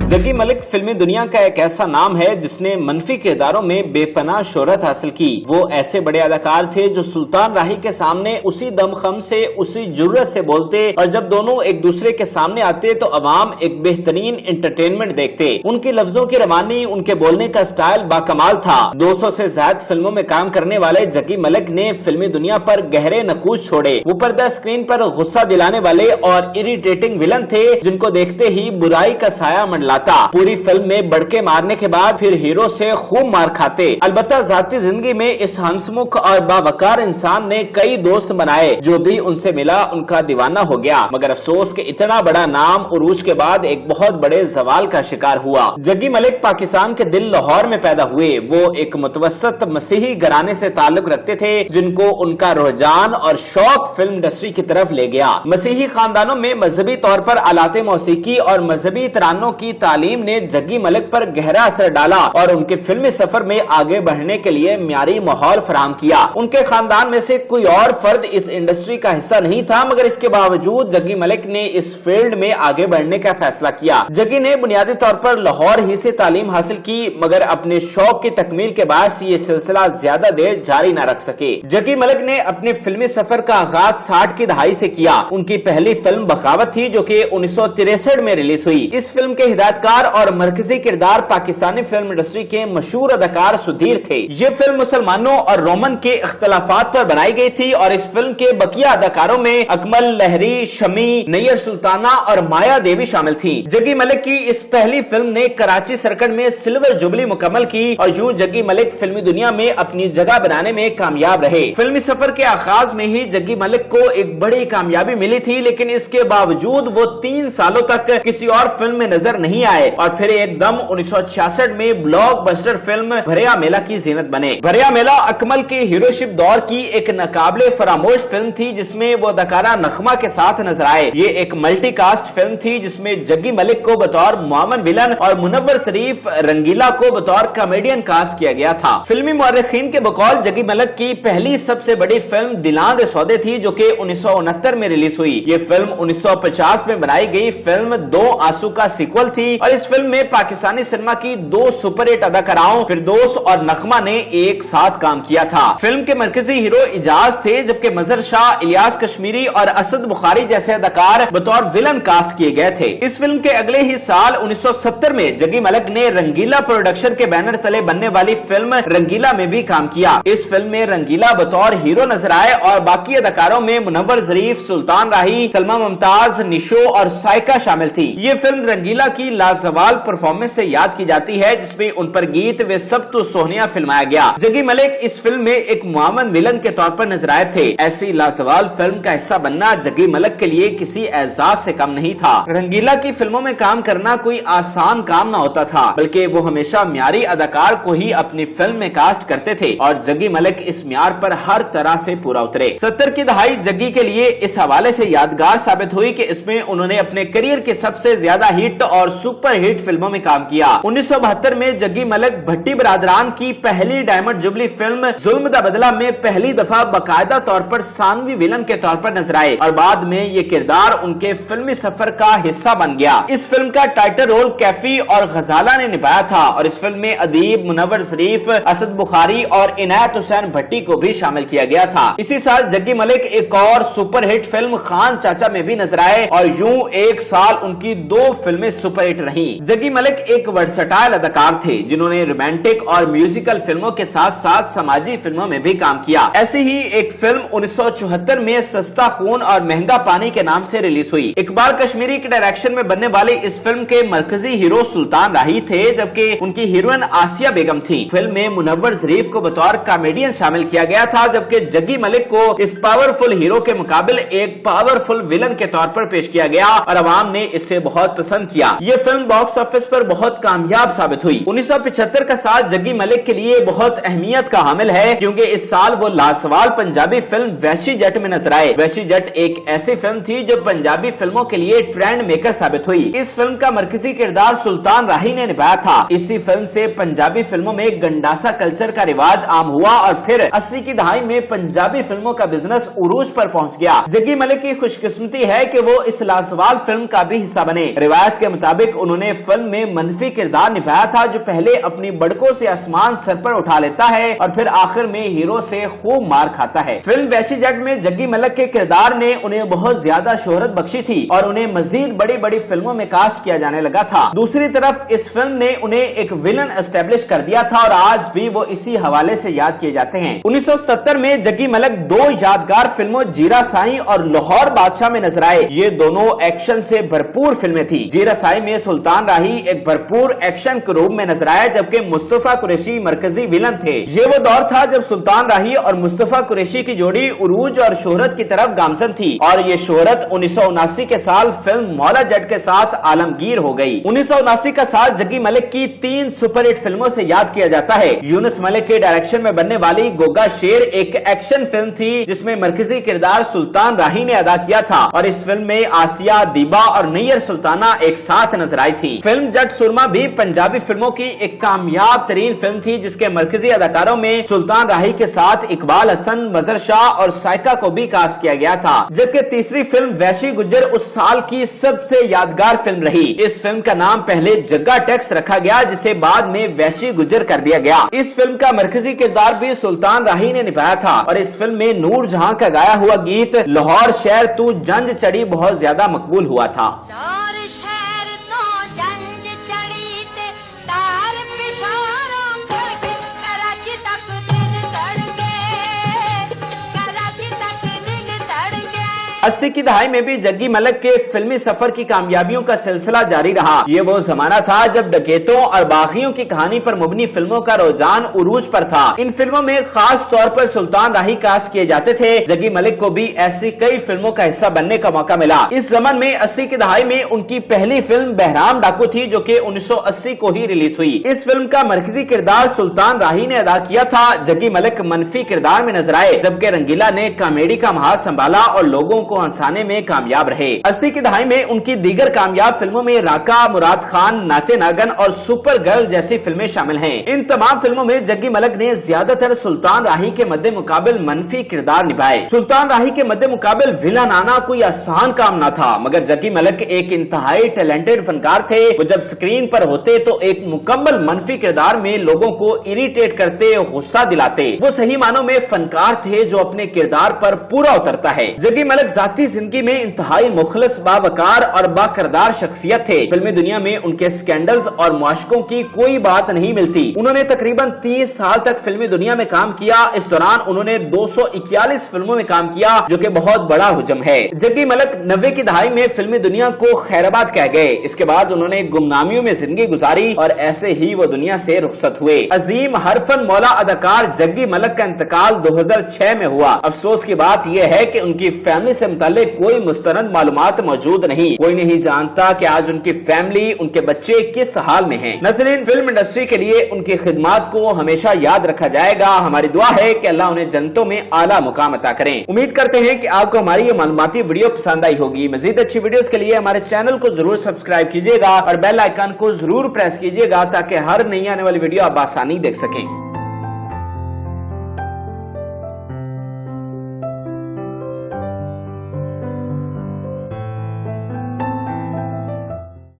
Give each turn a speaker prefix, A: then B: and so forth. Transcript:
A: जग्गी मलिक फिल्मी दुनिया का एक ऐसा नाम है जिसने मनफी किरदारों में बेपनाह शोहरत हासिल की। वो ऐसे बड़े अदाकार थे जो सुल्तान राही के सामने उसी दमखम से, उसी जुर्रत से बोलते और जब दोनों एक दूसरे के सामने आते तो अवाम एक बेहतरीन एंटरटेनमेंट देखते। उनकी लफ्जों की रवानी, उनके बोलने का स्टाइल बाकमाल था। 200 से ज्यादा फिल्मों में काम करने वाले जग्गी मलिक ने फिल्मी दुनिया पर गहरे नकूश छोड़े। वो पर्दा स्क्रीन पर गुस्सा दिलाने वाले और इरिटेटिंग विलन थे जिनको देखते ही बुराई का साया मंडलाता। पूरी फिल्म में बड़के मारने के बाद फिर हीरो से खूब मार खाते। अलबत्ता जाती जिंदगी में इस हंसमुख और बावकार इंसान ने कई दोस्त बनाए। जो भी उनसे मिला उनका दीवाना हो गया। मगर अफसोस कि इतना बड़ा नाम उरूज के बाद एक बहुत बड़े जवाल का शिकार हुआ। जग्गी मलिक पाकिस्तान के दिल लाहौर में पैदा हुए। वो एक मुतवस्सत मसीही घराने से ताल्लुक रखते थे जिनको उनका रुझान और शौक फिल्म इंडस्ट्री की तरफ ले गया। मसीही खानदानों में मजहबी तौर पर आलाते मौसीकी और मजहबी तरानों की तालीम ने जग्गी मलिक पर गहरा असर डाला और उनके फिल्मी सफर में आगे बढ़ने के लिए म्यारी माहौल फराहम किया। उनके खानदान में से कोई और फर्द इस इंडस्ट्री का हिस्सा नहीं था, मगर इसके बावजूद जग्गी मलिक ने इस फील्ड में आगे बढ़ने का फैसला किया। जग्गी ने बुनियादी तौर पर लाहौर ही से तालीम हासिल की, मगर अपने शौक की तकमील के बाद ये सिलसिला ज्यादा देर जारी न रख सके। जग्गी मलिक ने अपने फिल्मी सफर का आगाज 60 की दहाई से किया। उनकी पहली फिल्म बगावत थी जो कि 1963 में रिलीज हुई। इस फिल्म के हिदायतकार और मरकजी किरदार पाकिस्तानी फिल्म इंडस्ट्री के मशहूर अदाकार सुधीर थे। ये फिल्म मुसलमानों और रोमन के इख्तलाफात पर बनाई गई थी और इस फिल्म के बकिया अदाकारों में अकमल लहरी, शमी, नैयर सुल्ताना और माया देवी शामिल थी। जग्गी मलिक की इस पहली फिल्म ने कराची सर्किट में सिल्वर जुबली मुकम्मल की और यूं जग्गी मलिक फिल्मी दुनिया में अपनी जगह बनाने में कामयाब रहे। फिल्मी सफर के आगाज में ही जग्गी मलिक को एक बड़ी कामयाबी मिली थी, लेकिन इसके बावजूद वो 3 सालों तक किसी और फिल्म में नजर नहीं आए और फिर एकदम 1966 में ब्लॉकबस्टर फिल्म भरिया मेला की जीनत बने। भरिया मेला अकमल के हीरोशिप दौर की एक नाकाबिले फरामोश फिल्म थी जिसमें वो अदाकारा नगमा के साथ नजर आए। ये एक मल्टी कास्ट फिल्म थी जिसमें जग्गी मलिक को बतौर मुआमन विलन और मुनव्वर शरीफ रंगीला को बतौर कॉमेडियन कास्ट किया गया था। फिल्मी मुअर्रिखीन के बकौल जग्गी मलिक की पहली सबसे बड़ी फिल्म दिलां दे सौदे थी जो कि 1969 में रिलीज हुई। ये फिल्म 1950 में बनाई गई फिल्म दो आंसू का सीक्वल थी और इस फिल्म में पाकिस्तानी सिनेमा की 2 सुपरहिट अदाकाराओं फिरदौस और नगमा ने एक साथ काम किया था। फिल्म के मरकजी हीरो इजाज थे, जबकि मजहर शाह, इलियास कश्मीरी और असद बुखारी जैसे अदाकार बतौर विलन कास्ट किए गए थे। इस फिल्म के अगले ही साल 1970 में जग्गी मलिक ने रंगीला प्रोडक्शन के बैनर तले बनने वाली फिल्म रंगीला में भी काम किया। इस फिल्म में रंगीला बतौर हीरो नजर आए और बाकी अदाकारों में मुनव्वर शरीफ, सुल्तान राही, सलमा मुमताज, निशो और साइका शामिल थी। ये फिल्म रंगीला की लाजवाल परफॉर्मेंस से याद की जाती है जिसमें उन पर गीत वे सब तो सोहनिया फिल्माया गया। जग्गी मलिक इस फिल्म में एक मुआमन विलन के तौर पर नजर आए थे। ऐसी लाजवाल फिल्म का हिस्सा बनना जग्गी मलिक के लिए किसी एजाज से कम नहीं था। रंगीला की फिल्मों में काम करना कोई आसान काम न होता था, बल्कि वो हमेशा म्यारी अदाकार को ही अपनी फिल्म में कास्ट करते थे और जग्गी मलिक इस म्यार पर हर तरह से पूरा उतरे। 70 की दहाई जग्गी के लिए इस हवाले से यादगार साबित हुई कि इसमें उन्होंने अपने करियर के सबसे ज्यादा हिट और सुपर हिट फिल्मों में काम किया। 1972 में जग्गी मलिक भट्टी बरादरान की पहली डायमंड जुबली फिल्म जुल्म दा बदला में पहली दफा बाकायदा तौर पर सानवी विलन के तौर पर नजर आए और बाद में ये किरदार उनके फिल्मी सफर का हिस्सा बन गया। इस फिल्म का टाइटल रोल कैफी और गजाला ने निभाया था और इस फिल्म में अदीब, मुनव्वर शरीफ, असद बुखारी और इनायत हुसैन भट्टी को भी शामिल किया गया था। इसी साल जग्गी मलिक एक और सुपर हिट फिल्म खान चाचा में भी नजर आए और यूं एक साल उनकी 2 फिल्में सुपर हिट रही। जग्गी मलिक एक वर्सटाइल अदाकार थे जिन्होंने रोमांटिक और म्यूजिकल फिल्मों के साथ साथ समाजी फिल्मों में भी काम किया। ऐसी ही एक फिल्म 1974 में सस्ता खून और महंगा पानी के नाम से रिलीज हुई। इकबाल कश्मीरी के डायरेक्शन में बनने वाली इस फिल्म के मरकजी हीरो सुल्तान राही थे, जबकि उनकी हीरोइन आसिया बेगम थी। फिल्म में मुनव्वर शरीफ को बतौर कॉमेडियन शामिल किया गया था, जबकि जग्गी मलिक को इस पावरफुल हीरो के मुकाबले एक पावरफुल विलन के तौर पर पेश किया गया और अवाम ने इसे बहुत पसंद किया। ये फिल्म बॉक्स ऑफिस पर बहुत कामयाब साबित हुई। 1975 का साल जग्गी मलिक के लिए बहुत अहमियत का हामिल है क्योंकि इस साल वो लाजवाल पंजाबी फिल्म वैशी जट में नजर आए। वैशी जट एक ऐसी फिल्म थी जो पंजाबी फिल्मों के लिए ट्रेंड मेकर साबित हुई। इस फिल्म का मरकजी किरदार सुल्तान राही ने निभाया था। इसी फिल्म से पंजाबी फिल्मों में गंडासा कल्चर का रिवाज आम हुआ और फिर 80 की दहाई में पंजाबी फिल्मों का बिजनेस उरूज पर पहुंच गया। जग्गी मलिक की खुशकिस्मती है कि वो इस लाजवाल फिल्म का भी हिस्सा बने। रिवायत के मुताबिक انہوں نے فلم میں منفی کردار نبھایا تھا جو پہلے اپنی بڑکوں سے آسمان سر پر اٹھا لیتا ہے اور پھر آخر میں ہیرو سے خوب مار کھاتا ہے۔ فلم وحشی جٹ میں جگی ملک کے کردار نے انہیں بہت زیادہ شہرت بخشی تھی اور انہیں مزید بڑی بڑی فلموں میں کاسٹ کیا جانے لگا تھا۔ دوسری طرف اس فلم نے انہیں ایک ویلن اسٹیبلش کر دیا تھا اور آج بھی وہ اسی حوالے سے یاد کیے جاتے ہیں۔ 1977 میں جگی ملک دو یادگار فلموں جیرا سائیں اور لاہور بادشاہ میں نظر آئے۔ یہ دونوں ایکشن سے بھرپور فلمیں تھی۔ جیرا سائیں میں سلطان راہی ایک بھرپور ایکشن کروب میں نظر آیا جبکہ مصطفیٰ قریشی مرکزی ویلن تھے۔ یہ وہ دور تھا جب سلطان راہی اور مصطفیٰ قریشی کی جوڑی عروج اور شہرت کی طرف گامزن تھی اور یہ شہرت 1979 کے سال فلم مولا جٹ کے ساتھ عالمگیر ہو گئی۔ 1979 کا سال جگی ملک کی 3 سپر ہٹ فلموں سے یاد کیا جاتا ہے۔ یونس ملک کے ڈائریکشن میں بننے والی گوگا شیر ایک ایکشن فلم تھی جس میں مرکزی کردار سلطان راہی نے ادا کیا تھا اور اس فلم میں آسیہ، دیبا اور نیر سلطانہ ایک ساتھ نظر آئی تھی۔ فلم جٹ سرما بھی پنجابی فلموں کی ایک کامیاب ترین فلم تھی جس کے مرکزی اداکاروں میں سلطان راہی کے ساتھ اقبال حسن، مظہر شاہ اور سائقہ کو بھی کاسٹ کیا گیا تھا، جبکہ تیسری فلم وحشی گجر اس سال کی سب سے یادگار فلم رہی۔ اس فلم کا نام پہلے جگا ٹیکس رکھا گیا جسے بعد میں وحشی گجر کر دیا گیا۔ اس فلم کا مرکزی کردار بھی سلطان راہی نے نبھایا تھا اور اس فلم میں نور جہاں کا گایا ہوا گیت لاہور شہر تو جنج چڑی بہت زیادہ مقبول ہوا تھا۔ اسی کی دہائی میں بھی جگی ملک کے فلمی سفر کی کامیابیوں کا سلسلہ جاری رہا۔ یہ وہ زمانہ تھا جب ڈکیتوں اور باغیوں کی کہانی پر مبنی فلموں کا رجحان عروج پر تھا۔ ان فلموں میں خاص طور پر سلطان راہی کاسٹ کیے جاتے تھے۔ جگی ملک کو بھی ایسی کئی فلموں کا حصہ بننے کا موقع ملا۔ اس زمن میں 80 کی دہائی میں ان کی پہلی فلم بہرام ڈاکو تھی جو کہ 1980 کو ہی ریلیز ہوئی۔ اس فلم کا مرکزی کردار سلطان راہی نے ادا کیا تھا۔ جگی ملک منفی کردار میں نظر آئے جبکہ رنگیلا نے کامیڈی کا محاذ سنبھالا اور لوگوں کو ہنسانے میں کامیاب رہے۔ 80 کی دہائی میں ان کی دیگر کامیاب فلموں میں راکا، مراد خان، ناچے ناگن اور سپر گرل جیسی فلمیں شامل ہیں۔ ان تمام فلموں میں جگی ملک نے زیادہ تر سلطان راہی کے مد مقابل منفی کردار نبھائے۔ سلطان راہی کے مد مقابل ویلن آنا کوئی آسان کام نہ تھا مگر جگی ملک ایک انتہائی ٹیلنٹڈ فنکار تھے۔ وہ جب سکرین پر ہوتے تو ایک مکمل منفی کردار میں لوگوں کو اریٹیٹ کرتے، غصہ دلاتے۔ وہ صحیح معنوں میں فنکار تھے جو اپنے کردار پر پورا اترتا ہے۔ جگی ملک ذاتی زندگی میں انتہائی مخلص، باوقار اور باکردار شخصیت تھے۔ فلمی دنیا میں ان کے سکینڈلز اور معاشقوں کی کوئی بات نہیں ملتی۔ انہوں نے تقریباً 30 سال تک فلمی دنیا میں کام کیا۔ اس دوران انہوں نے 241 فلموں میں کام کیا جو کہ بہت بڑا حجم ہے۔ جگی ملک 90 کی دہائی میں فلمی دنیا کو خیرآباد کہہ گئے۔ اس کے بعد انہوں نے گمنامیوں میں زندگی گزاری اور ایسے ہی وہ دنیا سے رخصت ہوئے۔ عظیم حرفن مولا اداکار جگی ملک کا انتقال 2006 میں ہوا۔ افسوس کی بات یہ ہے کہ ان کی فیملی سے متعلق کوئی مستند معلومات موجود نہیں۔ کوئی نہیں جانتا کہ آج ان کی فیملی، ان کے بچے کس حال میں ہیں۔ ناظرین، فلم انڈسٹری کے لیے ان کی خدمات کو ہمیشہ یاد رکھا جائے گا۔ ہماری دعا ہے کہ اللہ انہیں جنتوں میں اعلیٰ مقام عطا کریں۔ امید کرتے ہیں کہ آپ کو ہماری یہ معلوماتی ویڈیو پسند آئی ہوگی۔ مزید اچھی ویڈیوز کے لیے ہمارے چینل کو ضرور سبسکرائب کیجیے گا اور بیل آئیکن کو ضرور پریس کیجیے گا تاکہ ہر نئی آنے والی ویڈیو آپ آسانی دیکھ سکیں۔